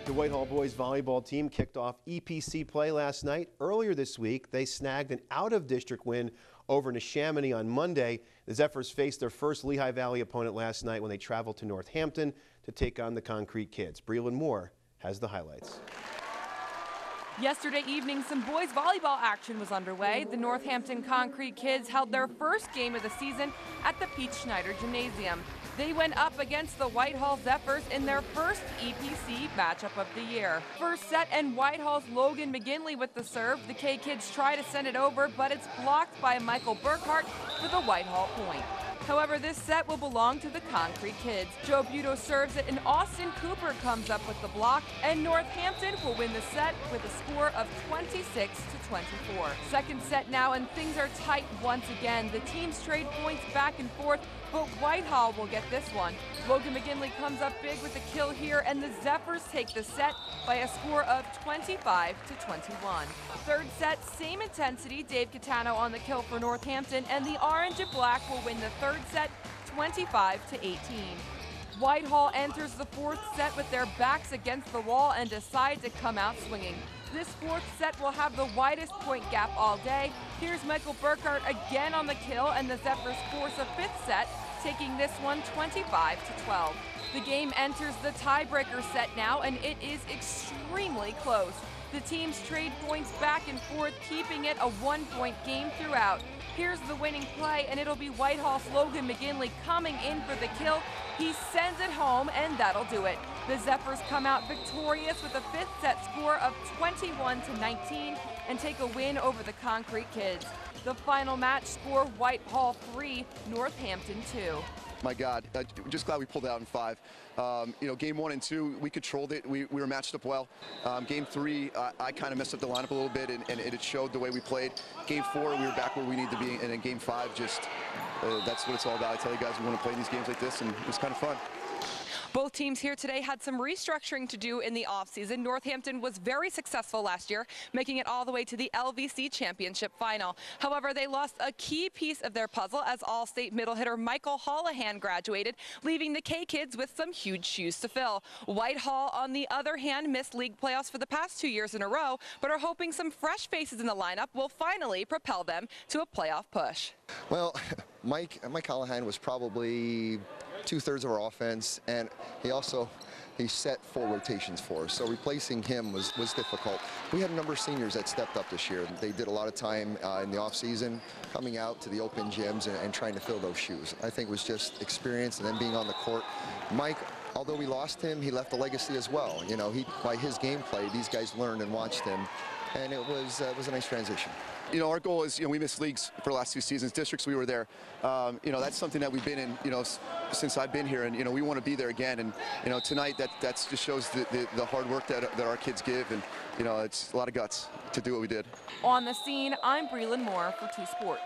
The Whitehall boys volleyball team kicked off EPC play last night. Earlier this week, they snagged an out-of-district win over Neshaminy on Monday. The Zephyrs faced their first Lehigh Valley opponent last night when they traveled to Northampton to take on the Concrete Kids. Breland Moore has the highlights. Yesterday evening, some boys volleyball action was underway. The Northampton Concrete Kids held their first game of the season at the Pete Schneider Gymnasium. They went up against the Whitehall Zephyrs in their first EPC matchup of the year. First set, and Whitehall's Logan McGinley with the serve. The K-Kids try to send it over, but it's blocked by Michael Burkhart for the Whitehall point. However, this set will belong to the Concrete Kids. Joe Buto serves it, and Austin Cooper comes up with the block, and Northampton will win the set with a score of 26-24. Second set now, and things are tight once again. The teams trade points back and forth, but Whitehall will get this one. Logan McGinley comes up big with the kill here, and the Zephyrs take the set by a score of 25-21. Third set, same intensity. Dave Catano on the kill for Northampton, and the orange and black will win the third set 25-18. Whitehall enters the fourth set with their backs against the wall and decide to come out swinging. This fourth set will have the widest point gap all day. Here's Michael Burkhart again on the kill, and the Zephyrs force a fifth set, taking this one 25-12. The game enters the tiebreaker set now, and it is extremely close. The teams trade points back and forth, keeping it a one-point game throughout. Here's the winning play, and it'll be Whitehall's Logan McGinley coming in for the kill. He sends it home, and that'll do it. The Zephyrs come out victorious with a fifth set score of 21-19 and take a win over the Concrete Kids. The final match score, Whitehall 3, Northampton 2. My God, just glad we pulled it out in 5. Game 1 and 2, we controlled it. We were matched up well. Game 3, I kind of messed up the lineup a little bit, and it showed the way we played. Game 4, we were back where we need to be, and in Game 5, just that's what it's all about. I tell you guys, we want to play these games like this, and it was kind of fun. Both teams here today had some restructuring to do in the offseason. Northampton was very successful last year, making it all the way to the LVC Championship final. However, they lost a key piece of their puzzle as All-State middle hitter Michael Holohan graduated, leaving the K-Kids with some huge shoes to fill. Whitehall, on the other hand, missed league playoffs for the past 2 years in a row, but are hoping some fresh faces in the lineup will finally propel them to a playoff push. Well, Mike Holohan was probably 2/3 of our offense, and he set 4 rotations for us, so replacing him was difficult. We had a number of seniors that stepped up this year. They did a lot of time in the off-season, coming out to the open gyms and trying to fill those shoes. I think it was just experience and then being on the court. Mike, although we lost him, he left a legacy as well. You know, by his gameplay, these guys learned and watched him, and it was a nice transition. Our goal is, we missed leagues for the last 2 seasons. Districts, we were there. That's something that we've been in, since I've been here, and, we want to be there again. And, tonight, that just shows the hard work that our kids give, and, it's a lot of guts to do what we did. On the scene, I'm Breland Moore for 2 Sports.